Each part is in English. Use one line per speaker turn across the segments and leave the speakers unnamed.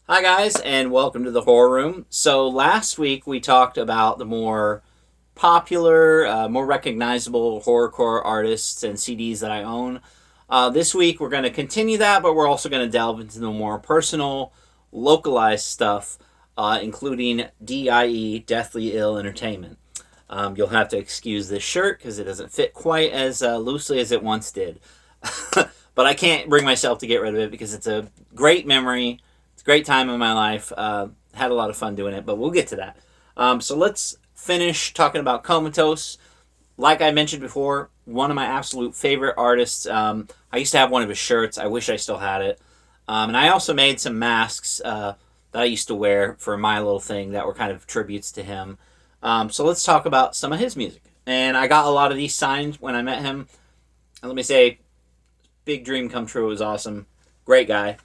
Hi, guys, and welcome to the Horror Room. So, last week we talked about the more popular, more recognizable horrorcore artists and CDs that I own. This week we're going to continue that, but we're also going to delve into the more personal, localized stuff, including DIE, Deathly Ill Entertainment. You'll have to excuse this shirt because it doesn't fit quite as loosely as it once did. But I can't bring myself to get rid of it because it's a great memory. It's a great time in my life. Had a lot of fun doing it, but we'll get to that. So let's finish talking about Comatose. Like I mentioned before, one of my absolute favorite artists. I used to have one of his shirts. I wish I still had it. And I also made some masks that I used to wear for my little thing that were kind of tributes to him. So let's talk about some of his music. And I got a lot of these signed when I met him. And let me say, big dream come true. It was awesome. Great guy.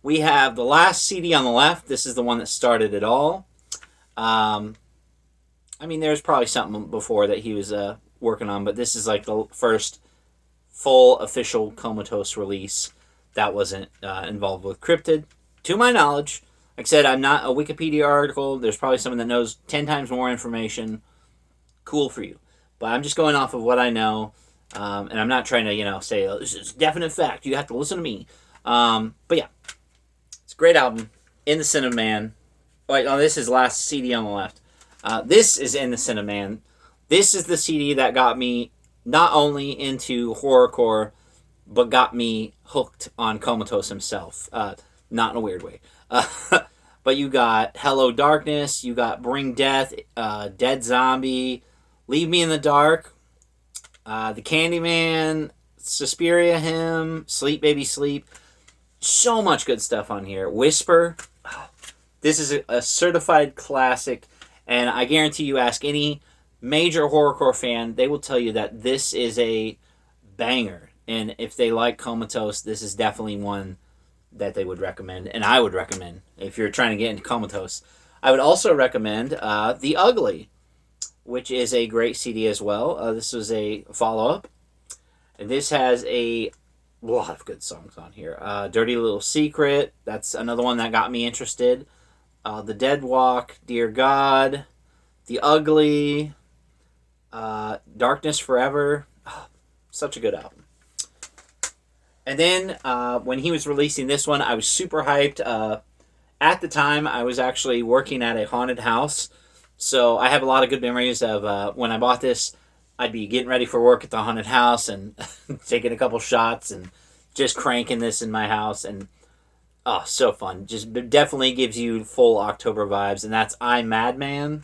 We have the last CD on the left. This is the one that started it all. There's probably something before that he was working on, but this is like the first full official Comatose release that wasn't involved with Cryptid, to my knowledge. Like I said, I'm not a Wikipedia article. There's probably someone that knows 10 times more information. Cool for you. But I'm just going off of what I know. And I'm not trying to, say, oh, this is definite fact. You have to listen to me. But yeah, it's a great album. In the Cinnamon. Wait, no, this is last CD on the left. This is In the Cinnamon. This is the CD that got me not only into horrorcore, but got me hooked on Comatose himself. Not in a weird way. But you got Hello Darkness, you got Bring Death, Dead Zombie, Leave Me in the Dark, The Candyman, Suspiria Hymn, Sleep Baby Sleep. So much good stuff on here. Whisper. This is a certified classic, and I guarantee you ask any major horrorcore fan, they will tell you that this is a banger. And if they like Comatose, this is definitely one that they would recommend, and I would recommend if you're trying to get into Comatose. I would also recommend The Ugly, which is a great CD as well. This was a follow-up. And this has a lot of good songs on here. Dirty Little Secret, that's another one that got me interested. The Dead Walk, Dear God, The Ugly, Darkness Forever. Oh, such a good album. And then when he was releasing this one, I was super hyped. At the time, I was actually working at a haunted house. So I have a lot of good memories of when I bought this. I'd be getting ready for work at the haunted house and taking a couple shots and just cranking this in my house. And oh, so fun. Just definitely gives you full October vibes. And that's I Madman.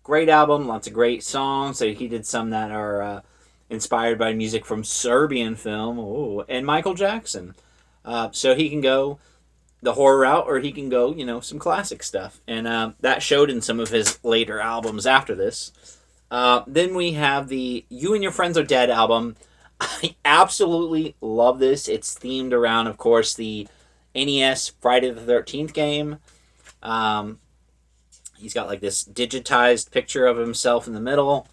Great album. Lots of great songs. So he did some that are inspired by music from Serbian film. Ooh, and Michael Jackson. So he can go the horror route, or he can go, some classic stuff. And that showed in some of his later albums after this. Then we have the You and Your Friends Are Dead album. I absolutely love this. It's themed around, of course, the NES Friday the 13th game. He's got like this digitized picture of himself in the middle.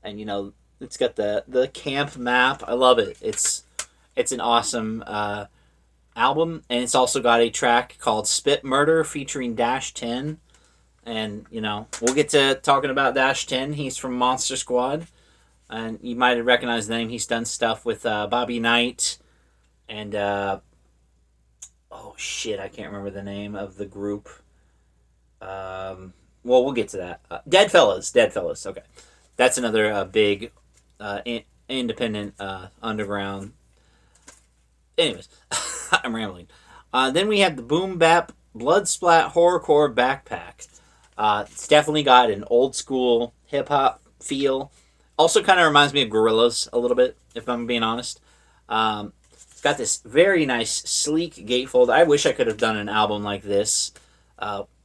And, it's got the camp map. I love it. It's an awesome album, and it's also got a track called Spit Murder featuring Dash 10. And, we'll get to talking about Dash 10. He's from Monster Squad, and you might have recognized the name. He's done stuff with Bobby Knight, and, I can't remember the name of the group. We'll get to that. Dead Fellas, okay. That's another big independent underground. Anyways, I'm rambling. Then we have the Boom Bap Blood Splat Horrorcore Backpack. It's definitely got an old school hip hop feel. Also, kind of reminds me of Gorillaz a little bit, if I'm being honest. It's got this very nice, sleek gatefold. I wish I could have done an album like this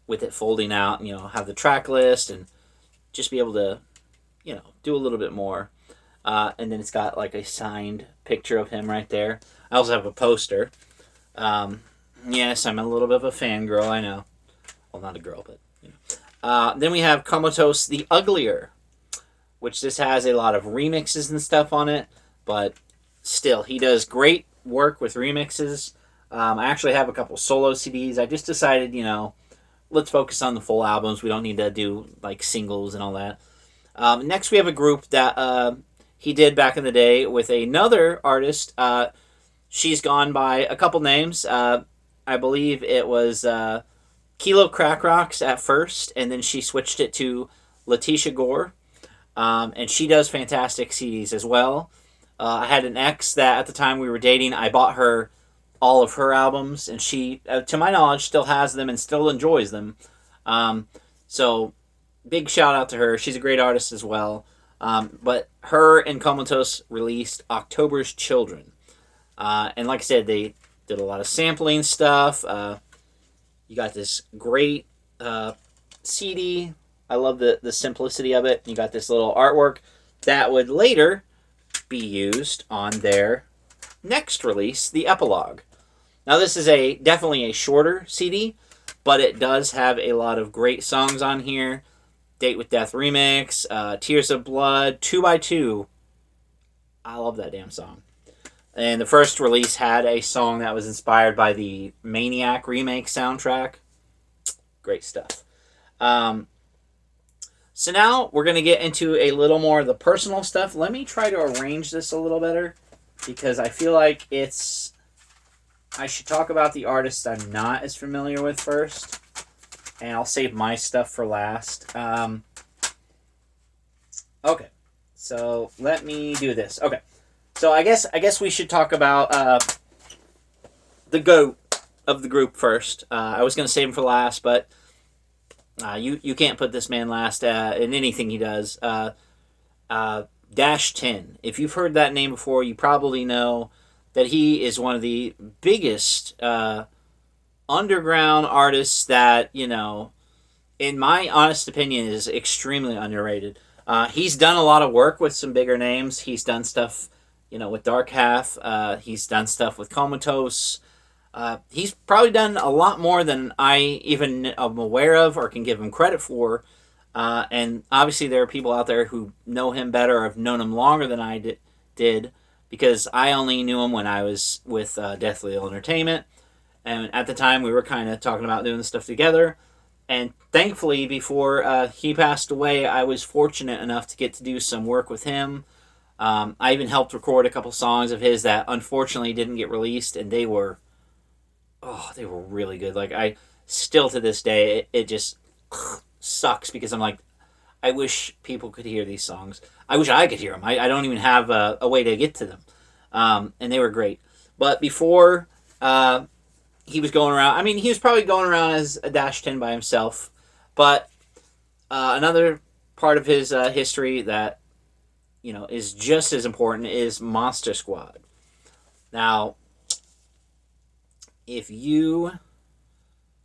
with it folding out, have the track list and just be able to, do a little bit more. And then it's got like a signed picture of him right there. I also have a poster. Yes, I'm a little bit of a fangirl, I know. Well, not a girl, but, then we have Comatose the Uglier, which this has a lot of remixes and stuff on it, but still, he does great work with remixes. I actually have a couple solo CDs. I just decided, let's focus on the full albums. We don't need to do like singles and all that. Next, we have a group that he did back in the day with another artist. She's gone by a couple names. I believe it was Kilo Crack Rocks at first, and then she switched it to Letitia Gore. And she does fantastic CDs as well. I had an ex that at the time we were dating, I bought her all of her albums, and she, to my knowledge, still has them and still enjoys them. So, big shout out to her. She's a great artist as well. But her and Comatose released October's Children. And like I said, they did a lot of sampling stuff. You got this great CD. I love the simplicity of it. You got this little artwork that would later be used on their next release, the Epilogue. Now this is definitely a shorter CD, but it does have a lot of great songs on here. Date with Death Remix, Tears of Blood, 2x2. I love that damn song. And the first release had a song that was inspired by the Maniac remake soundtrack. Great stuff. So now we're going to get into a little more of the personal stuff. Let me try to arrange this a little better, because I feel like I should talk about the artists I'm not as familiar with first, and I'll save my stuff for last. Okay, so let me do this. Okay, so I guess we should talk about the GOAT of the group first. I was going to save him for last, but you can't put this man last in anything he does. Dash 10. If you've heard that name before, you probably know that he is one of the biggest underground artists that, in my honest opinion, is extremely underrated. He's done a lot of work with some bigger names. He's done stuff, with Dark Half. He's done stuff with Comatose. He's probably done a lot more than I even am aware of or can give him credit for. And obviously there are people out there who know him better or have known him longer than I did, because I only knew him when I was with Deathly Ill Entertainment. And at the time we were kind of talking about doing this stuff together. And thankfully, before he passed away, I was fortunate enough to get to do some work with him. I even helped record a couple songs of his that unfortunately didn't get released, and they were really good. Like, I still to this day, it just sucks, because I'm like, I wish people could hear these songs. I wish I could hear them. I don't even have a way to get to them. And they were great. But before he was going around, he was probably going around as a Dash 10 by himself. But another part of his history that, is just as important is Monster Squad. Now, if you...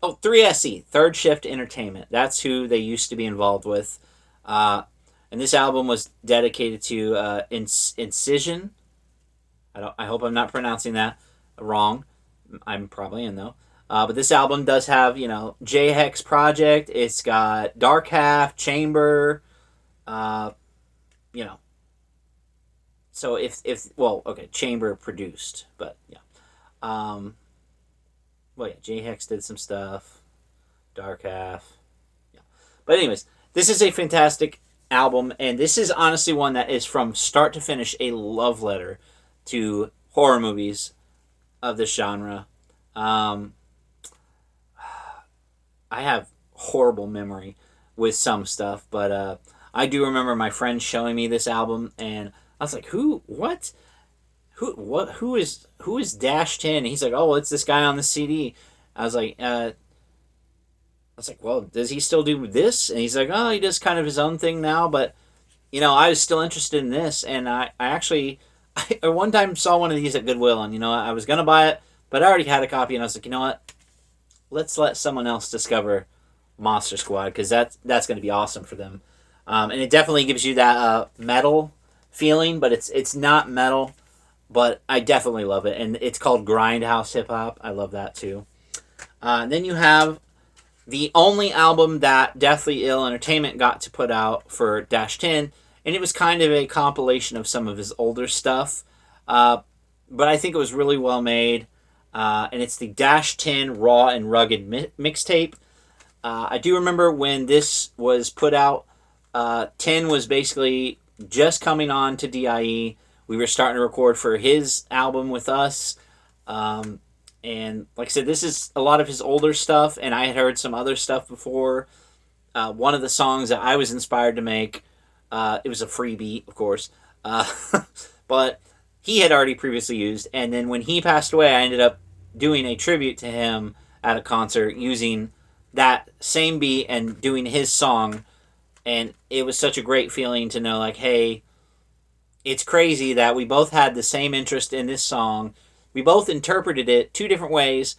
3SE, Third Shift Entertainment. That's who they used to be involved with. And this album was dedicated to Incision. I hope I'm not pronouncing that wrong. I'm probably in, though. But this album does have, J-Hex Project. It's got Dark Half, Chamber, So Chamber produced, but yeah. J-Hex did some stuff. Dark Half. Yeah. But anyways, this is a fantastic album, and this is honestly one that is from start to finish a love letter to horror movies of this genre. I have horrible memory with some stuff, but I do remember my friend showing me this album, and I was like, who is Dash 10? He's like, oh, it's this guy on the CD. I was like, well, does he still do this? And he's like, oh, he does kind of his own thing now, but I was still interested in this, and I one time saw one of these at Goodwill, and I was gonna buy it, but I already had a copy, and I was like, you know what? Let's let someone else discover Monster Squad, because that's gonna be awesome for them. And it definitely gives you that metal feeling, but it's not metal. But I definitely love it, and it's called Grindhouse Hip Hop. I love that too. Then you have the only album that Deathly Ill Entertainment got to put out for Dash 10, and it was kind of a compilation of some of his older stuff. But I think it was really well made. and it's the Dash 10 Raw and Rugged Mixtape. I do remember when this was put out, 10 was basically just coming on to DIE. We were starting to record for his album with us. And like I said, this is a lot of his older stuff, and I had heard some other stuff before. One of the songs that I was inspired to make, it was a free beat, of course, but he had already previously used. And then when he passed away, I ended up doing a tribute to him at a concert using that same beat and doing his song. And it was such a great feeling to know, like, hey, it's crazy that we both had the same interest in this song. We both interpreted it two different ways,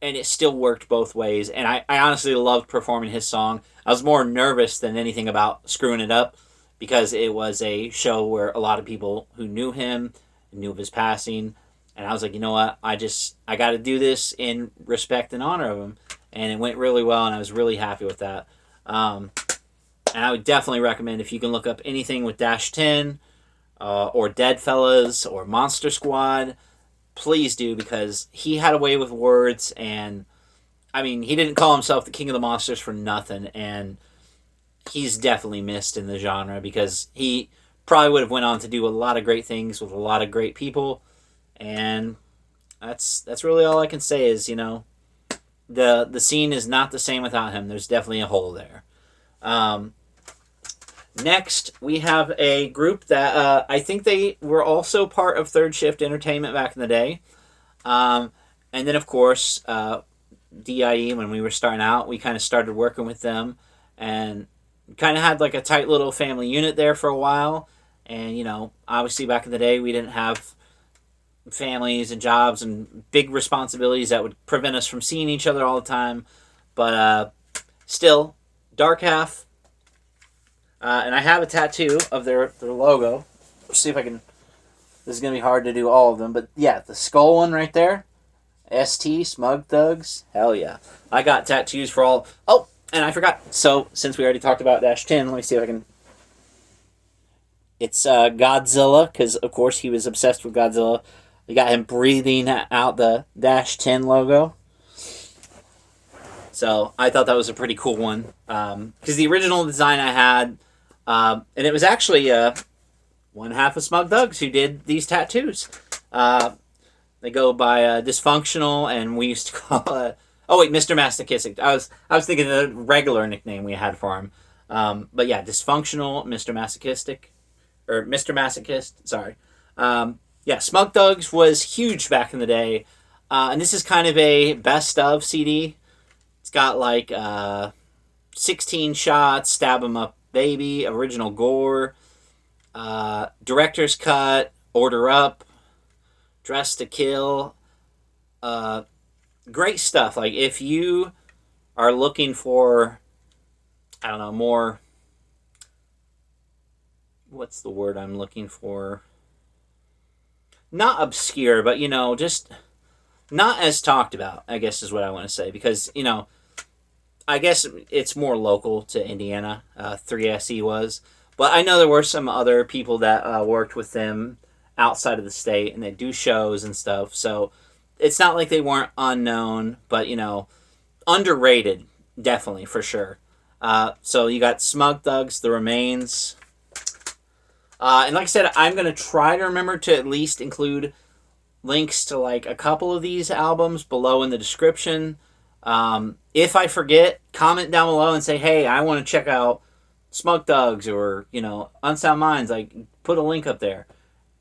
and it still worked both ways. And I honestly loved performing his song. I was more nervous than anything about screwing it up, because it was a show where a lot of people who knew him and knew of his passing. And I was like, you know what? I got to do this in respect and honor of him. And it went really well, and I was really happy with that. And I would definitely recommend, if you can look up anything with Dash 10 or Deadfellas or Monster Squad, please do, because he had a way with words. And I mean, he didn't call himself the king of the monsters for nothing, and he's definitely missed in the genre, because he probably would have went on to do a lot of great things with a lot of great people. And that's really all I can say is, you know, the scene is not the same without him. There's definitely a hole there. Next, we have a group that I think they were also part of Third Shift Entertainment back in the day. And then, of course, DIE, when we were starting out, we kind of started working with them and kind of had like a tight little family unit there for a while. And, you know, obviously back in the day, we didn't have families and jobs and big responsibilities that would prevent us from seeing each other all the time. But still, Dark Half. And I have a tattoo of their logo. Let's see if I can... This is going to be hard to do all of them. But yeah, the skull one right there. ST, Smug, Thugz. Hell yeah. I got tattoos for all... Oh, and I forgot. So, since we already talked about Dash 10, let me see if I can... It's Godzilla, because, of course, he was obsessed with Godzilla. We got him breathing out the Dash 10 logo. So, I thought that was a pretty cool one. Because the original design I had... and it was actually one half of Smug Thugz who did these tattoos. They go by Dysfunctional, and we used to call it... Oh, wait, Mr. Masochistic. I was thinking of the regular nickname we had for him. But yeah, Dysfunctional, Mr. Masochistic. Or Mr. Masochist, sorry. Yeah, Smug Thugz was huge back in the day. And this is kind of a best of CD. It's got like 16 shots, Stab 'em Up Baby, Original Gore, Director's Cut, Order Up, Dress to Kill. Great stuff. Like, if you are looking for, I don't know, more... What's the word I'm looking for? Not obscure, but, you know, just not as talked about, I guess is what I want to say. Because, you know, I guess it's more local to Indiana, 3SE was. But I know there were some other people that worked with them outside of the state, and they do shows and stuff. So it's not like they weren't unknown, but, you know, underrated, definitely, for sure. So you got Smug Thugz, The Remains. And like I said, I'm going to try to remember to at least include links to like a couple of these albums below in the description. If I forget, comment down below and say, hey, I want to check out Smug Thugz or, you know, Unsound Mindz. Like, put a link up there.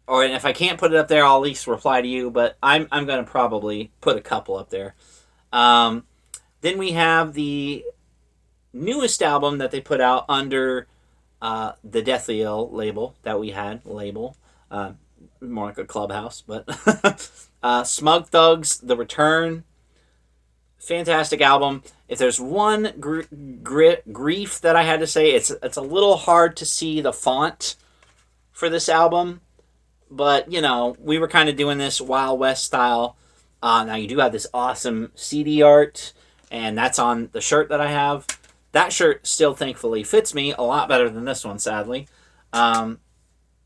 Or if I can't put it up there, I'll at least reply to you. But I'm going to probably put a couple up there. Then we have the newest album that they put out under the Deathly Ill label that we had. More like a clubhouse. But Smug Thugz, The Return. Fantastic album. If there's one grief that I had to say, it's a little hard to see the font for this album. But, you know, we were kind of doing this Wild West style. Now, you do have this awesome CD art, and that's on the shirt that I have. That shirt still, thankfully, fits me a lot better than this one, sadly. But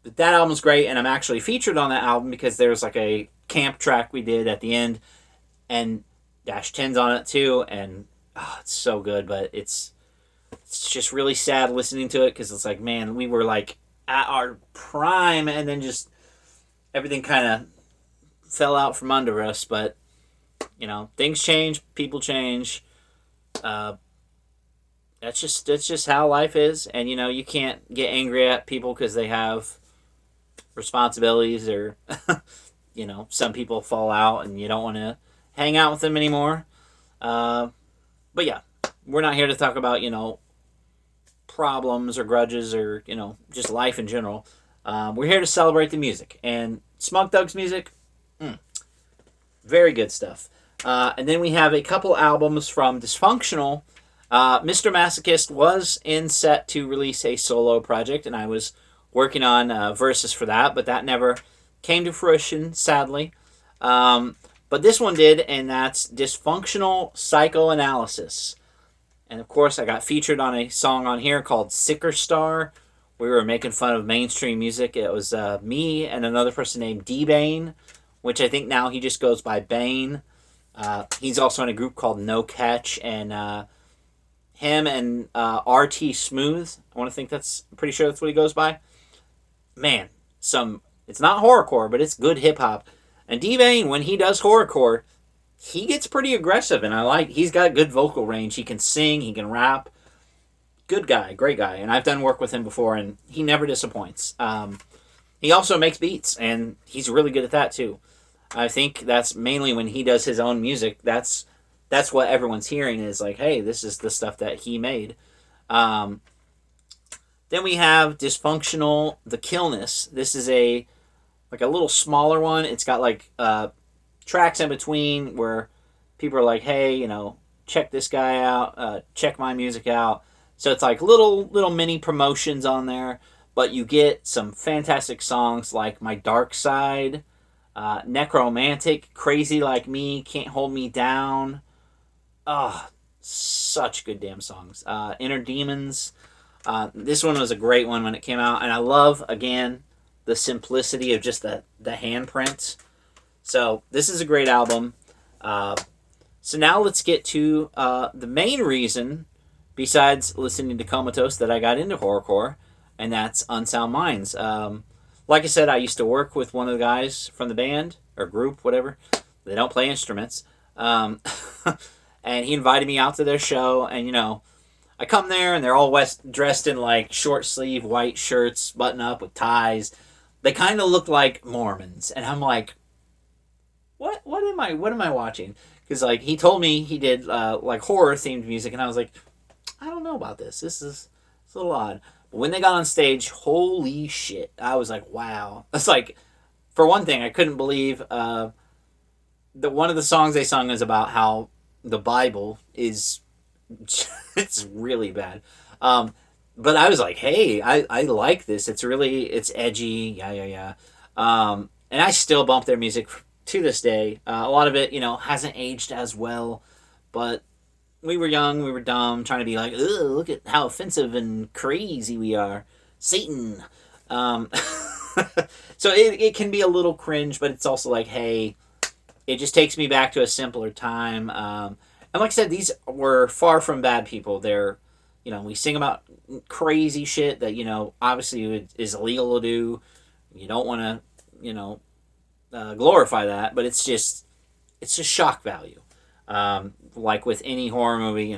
that album's great, and I'm actually featured on that album because there's like a camp track we did at the end, and Dash 10's on it too, and it's so good, but it's just really sad listening to it because it's like, man, we were like at our prime, and then just everything kind of fell out from under us. But things change, people change. That's just how life is, and you can't get angry at people because they have responsibilities, or some people fall out and you don't want to hang out with them anymore. But yeah, we're not here to talk about problems or grudges or just life in general. We're here to celebrate the music, and Smug Thugz music, very good stuff. And then we have a couple albums from Dysfunctional. Mr. Masochist was in set to release a solo project, and I was working on verses for that, but that never came to fruition, sadly. But this one did, and that's Dysfunctional Psychoanalysis. And of course, I got featured on a song on here called Sicker Star. We were making fun of mainstream music. It was me and another person named D-Bane, which I think now he just goes by Bane. He's also in a group called No Catch, and him and RT Smooth. I'm pretty sure that's what he goes by. Man, it's not horrorcore, but it's good hip hop. And D-Bane, when he does horrorcore, he gets pretty aggressive, and he's got good vocal range. He can sing, he can rap. Good guy, great guy. And I've done work with him before, and he never disappoints. He also makes beats, and he's really good at that too. I think that's mainly when he does his own music. That's what everyone's hearing is like, hey, this is the stuff that he made. Then we have Dysfunctional, the Killness. This is a little smaller one. It's got tracks in between where people are like, hey, check this guy out, check my music out. So it's like little mini promotions on there, but you get some fantastic songs like My Dark Side, Necromantic, Crazy Like Me, Can't Hold Me Down. Oh, such good damn songs. Inner Demons. This one was a great one when it came out, and I love, again, the simplicity of just the handprint. So this is a great album. So now let's get to the main reason, besides listening to Comatose, that I got into horrorcore, and that's Unsound Mindz. Like I said, I used to work with one of the guys from the band, or group, whatever. They don't play instruments. And he invited me out to their show, and, I come there, and they're all dressed in, short sleeve white shirts, button up with ties. They kind of look like Mormons, and I'm like, what am I watching? Because, he told me he did, horror-themed music, and I was like, I don't know about this. It's a little odd. But when they got on stage, holy shit. I was like, wow. It's like, for one thing, I couldn't believe that one of the songs they sung is about how the Bible is it's really bad. But I was like, hey, I like this. It's edgy. Yeah. And I still bump their music to this day. A lot of it, hasn't aged as well, but we were young, we were dumb, trying to be like, ugh, look at how offensive and crazy we are. Satan. So it can be a little cringe, but it's also like, hey, it just takes me back to a simpler time. And like I said, these were far from bad people. They're, we sing about crazy shit that, obviously is illegal to do. You don't want to, glorify that, but it's just shock value. Like with any horror movie,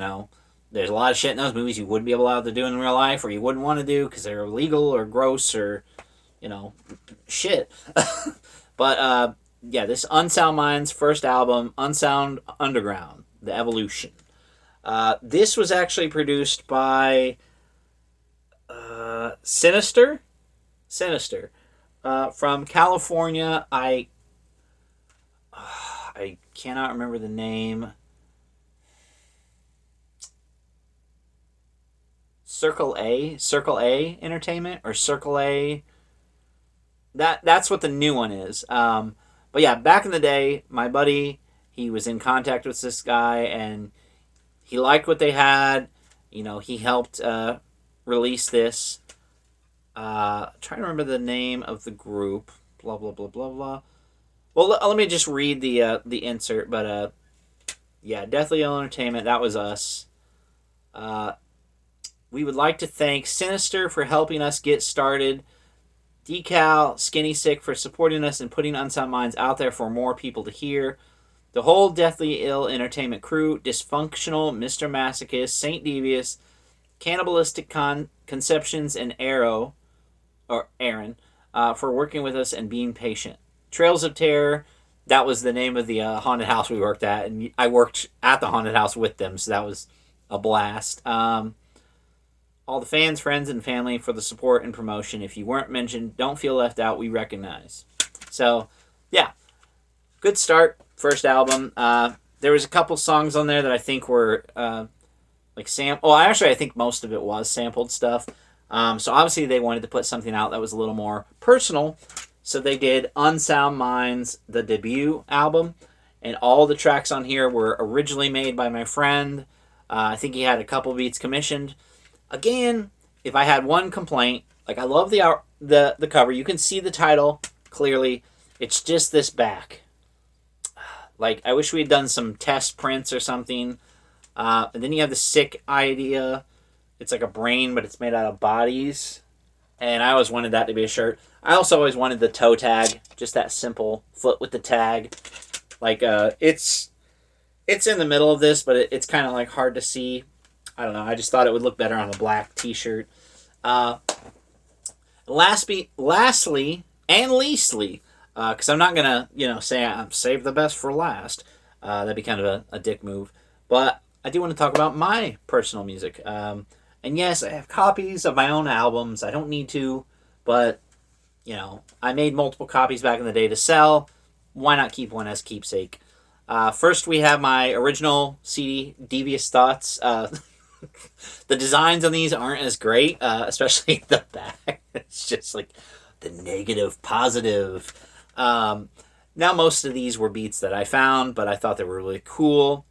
there's a lot of shit in those movies you wouldn't be allowed to do in real life, or you wouldn't want to do because they're illegal or gross or, shit. But, yeah, this Unsound Mindz first album, Unsound Underground, The Evolution. This was actually produced by Sinister from California. I cannot remember the name. Circle A Entertainment, or Circle A. That's what the new one is. But yeah, back in the day, my buddy, he was in contact with this guy, and he liked what they had. He helped release this. Trying to remember the name of the group. Blah, blah, blah, blah, blah. Well, let me just read the insert. But yeah, Deathly Ill Entertainment. That was us. We would like to thank Sinister for helping us get started. Decal, Skinny Sick for supporting us and putting Unsound Minds out there for more people to hear. The whole Deathly Ill Entertainment crew, Dysfunctional, Mr. Masochist, Saint Devious, Cannibalistic Conceptions, and Aaron, for working with us and being patient. Trails of Terror, that was the name of the haunted house we worked at, and I worked at the haunted house with them, so that was a blast. All the fans, friends, and family for the support and promotion. If you weren't mentioned, don't feel left out. We recognize. So, yeah, good start. First album. There was a couple songs on there that I think were I think most of it was sampled stuff. So obviously they wanted to put something out that was a little more personal. So they did Unsound Minds, the debut album, and all the tracks on here were originally made by my friend. I think he had a couple beats commissioned. Again, if I had one complaint, I love the cover. You can see the title clearly. It's just this back. I wish we had done some test prints or something. And then you have the sick idea. It's like a brain, but it's made out of bodies. And I always wanted that to be a shirt. I also always wanted the toe tag. Just that simple foot with the tag. It's in the middle of this, but it's kind of hard to see. I don't know. I just thought it would look better on a black t-shirt. Lastly, and leastly, because I'm not going to, say I'm save the best for last. That'd be kind of a dick move. But I do want to talk about my personal music. And yes, I have copies of my own albums. I don't need to, but, I made multiple copies back in the day to sell. Why not keep one as keepsake? First, we have my original CD, Devious Thoughts. The designs on these aren't as great, especially the back. It's just the negative, positive. Now, most of these were beats that I found, but I thought they were really cool.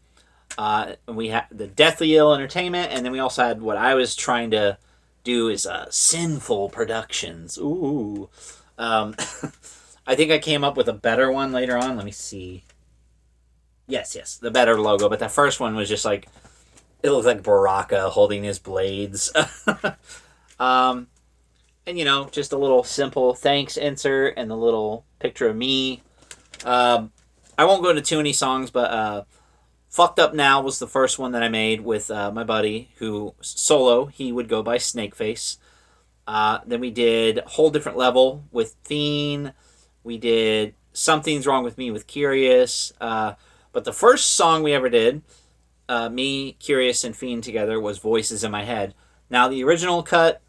We had the Deathly Ill Entertainment, and then we also had what I was trying to do is Sinful Productions. Ooh. I think I came up with a better one later on. Let me see. Yes, the better logo, but that first one was just it looked like Baraka holding his blades. And, just a little simple thanks insert and the little picture of me. I won't go into too many songs, but Fucked Up Now was the first one that I made with my buddy who, solo, he would go by Snakeface. Then we did Whole Different Level with Fiend. We did Something's Wrong With Me with Curious. But the first song we ever did, me, Curious, and Fiend together, was Voices in My Head. Now, the original cut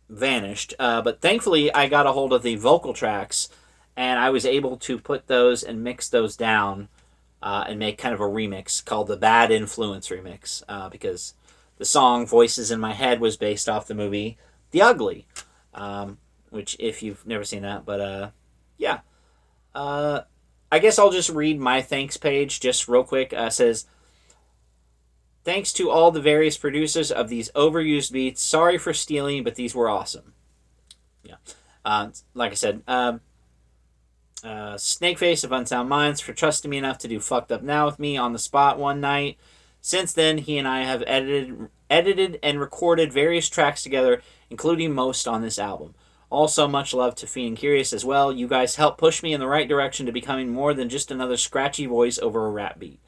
vanished, but thankfully I got a hold of the vocal tracks, and I was able to put those and mix those down and make kind of a remix called the Bad Influence Remix, because the song Voices in My Head was based off the movie The Ugly, which, if you've never seen that, but yeah. I guess I'll just read my thanks page just real quick. It says, thanks to all the various producers of these overused beats. Sorry for stealing, but these were awesome. Yeah. Like I said, Snakeface of Unsound Minds for trusting me enough to do Fucked Up Now with me on the spot one night. Since then, he and I have edited and recorded various tracks together, including most on this album. Also, much love to Fiend and Curious as well. You guys helped push me in the right direction to becoming more than just another scratchy voice over a rap beat.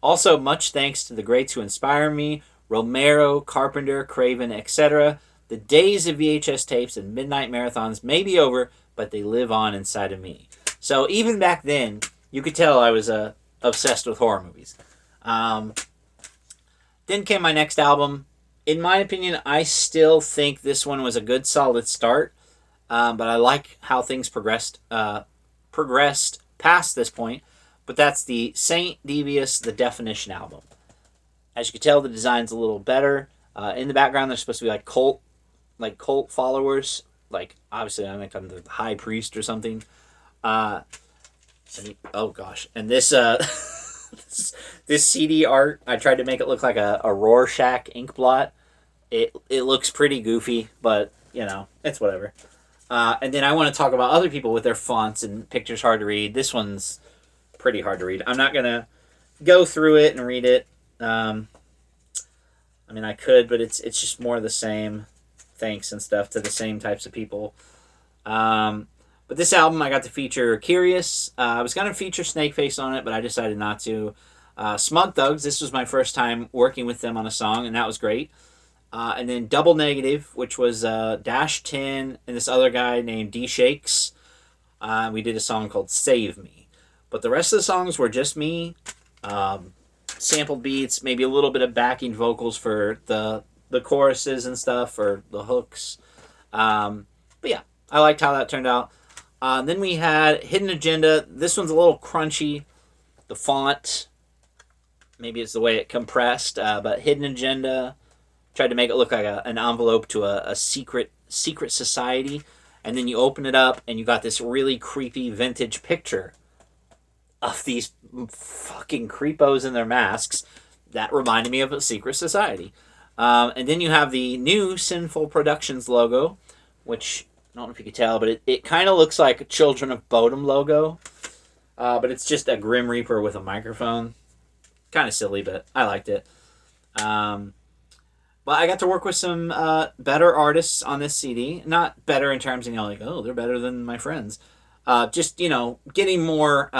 Also, much thanks to the greats who inspire me, Romero, Carpenter, Craven, etc. The days of VHS tapes and midnight marathons may be over, but they live on inside of me. So even back then, you could tell I was obsessed with horror movies. Then came my next album. In my opinion, I still think this one was a good, solid start, but I like how things progressed past this point. But that's the Saint Devious, the Definition album. As you can tell, the design's a little better. In the background, they're supposed to be cult followers. Obviously, I'm like the high priest or something. Oh gosh, and this this CD art, I tried to make it look like a Rorschach ink blot. It looks pretty goofy, but it's whatever. And then I want to talk about other people with their fonts and pictures hard to read. This one's pretty hard to read. I'm not going to go through it and read it. I mean, I could, but it's just more of the same thanks and stuff to the same types of people. But this album, I got to feature Curious. I was going to feature Snakeface on it, but I decided not to. Smug Thugz, this was my first time working with them on a song, and that was great. And then Double Negative, which was Dash 10 and this other guy named D Shakes. We did a song called Save Me. But the rest of the songs were just me. Sampled beats, maybe a little bit of backing vocals for the choruses and stuff, or the hooks. But yeah, I liked how that turned out. Then we had Hidden Agenda. This one's a little crunchy. The font, maybe it's the way it compressed, but Hidden Agenda tried to make it look like an envelope to a secret society. And then you open it up and you got this really creepy vintage picture of these fucking creepos in their masks that reminded me of a secret society. And then you have the new Sinful Productions logo, which I don't know if you could tell, but it kind of looks like a Children of Bodom logo. But it's just a Grim Reaper with a microphone. Kind of silly, but I liked it. But I got to work with some better artists on this CD. Not better in terms of, like, oh, they're better than my friends. Just, getting more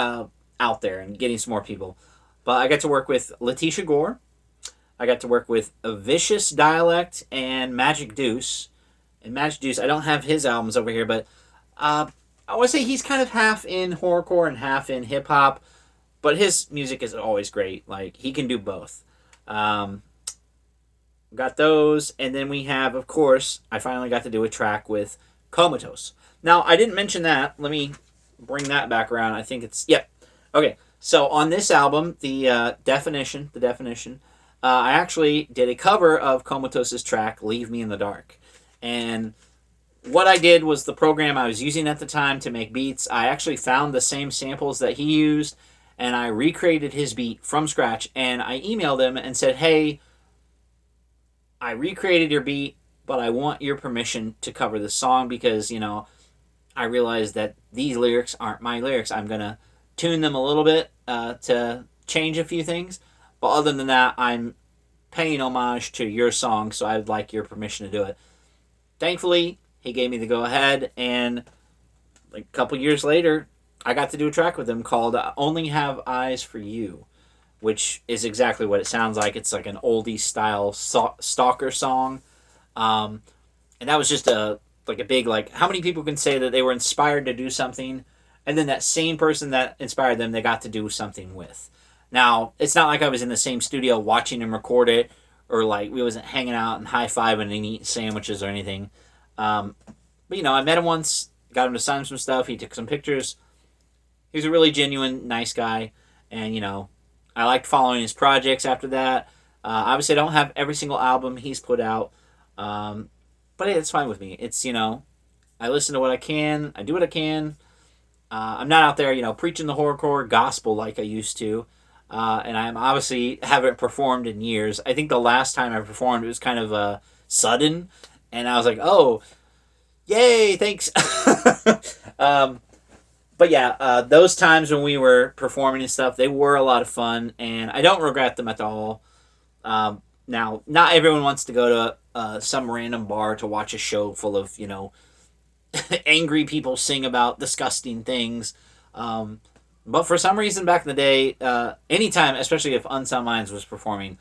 out there and getting some more people. But I got to work with Letitia Gore. I got to work with A Vicious Dialect and Magic Deuce. And Magic Deuce, I don't have his albums over here, but I would say he's kind of half in horrorcore and half in hip-hop. But his music is always great. Like, he can do both. Got those. And then we have, of course, I finally got to do a track with Comatose. Now, I didn't mention that. Let me bring that back around. I think it's... Yep. Okay. So, on this album, the Definition, I actually did a cover of Comatose's track, Leave Me in the Dark. And what I did was the program I was using at the time to make beats, I actually found the same samples that he used, and I recreated his beat from scratch, and I emailed him and said, hey, I recreated your beat, but I want your permission to cover this song because, I realized that these lyrics aren't my lyrics. I'm going to tune them a little bit to change a few things, but other than that, I'm paying homage to your song, so I would like your permission to do it. Thankfully, he gave me the go-ahead, and like a couple years later, I got to do a track with him called Only Have Eyes for You, which is exactly what it sounds like. It's like an oldie-style stalker song. And that was just a big, how many people can say that they were inspired to do something, and then that same person that inspired them, they got to do something with. Now, it's not like I was in the same studio watching him record it, or we wasn't hanging out and high-fiving and eating sandwiches or anything. But, I met him once, got him to sign some stuff, he took some pictures. He was a really genuine, nice guy, and, I liked following his projects after that. Obviously, I don't have every single album he's put out, but hey, it's fine with me. It's, I listen to what I can, I do what I can. I'm not out there, preaching the horrorcore gospel like I used to. And I obviously haven't performed in years. I think the last time I performed, it was kind of sudden. And I was like, oh, yay, thanks. But yeah, those times when we were performing and stuff, they were a lot of fun. And I don't regret them at all. Now, not everyone wants to go to some random bar to watch a show full of, angry people sing about disgusting things. But for some reason back in the day, anytime, especially if Unsound Mindz was performing,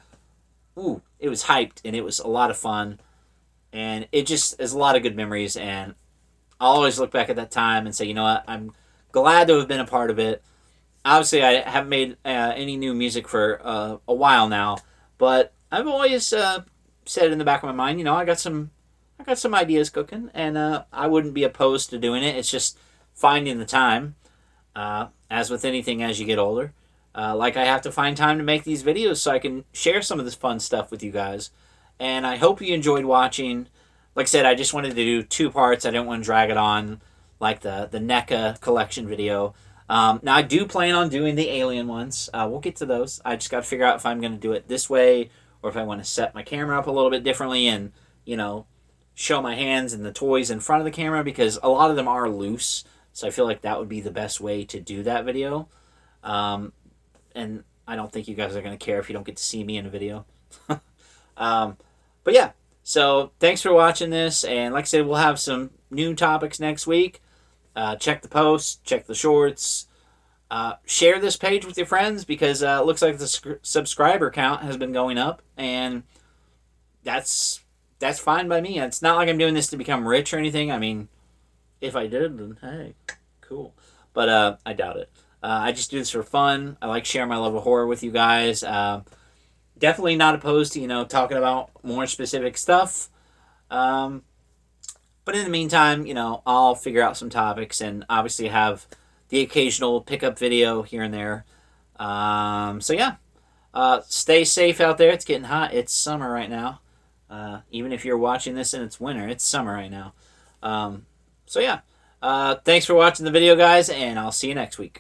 it was hyped and it was a lot of fun. And it just is a lot of good memories. And I'll always look back at that time and say, you know what, I'm glad to have been a part of it. Obviously, I haven't made any new music for a while now. But I've always said in the back of my mind, I got some ideas cooking. And I wouldn't be opposed to doing it. It's just finding the time. As with anything as you get older. I have to find time to make these videos so I can share some of this fun stuff with you guys. And I hope you enjoyed watching. Like I said, I just wanted to do 2 parts. I didn't want to drag it on like the NECA collection video. Now, I do plan on doing the alien ones. We'll get to those. I just got to figure out if I'm going to do it this way or if I want to set my camera up a little bit differently and, show my hands and the toys in front of the camera because a lot of them are loose. So I feel like that would be the best way to do that video. And I don't think you guys are going to care if you don't get to see me in a video. But yeah, so thanks for watching this. And like I said, we'll have some new topics next week. Check the posts, check the shorts. Share this page with your friends because it looks like the subscriber count has been going up. And that's fine by me. It's not like I'm doing this to become rich or anything. I mean, if I did, then hey, cool. But I doubt it. I just do this for fun. I like sharing my love of horror with you guys. Definitely not opposed to, talking about more specific stuff. But in the meantime, I'll figure out some topics and obviously have the occasional pickup video here and there. So yeah, stay safe out there. It's getting hot. It's summer right now. Even if you're watching this and it's winter, it's summer right now. So yeah, thanks for watching the video, guys, and I'll see you next week.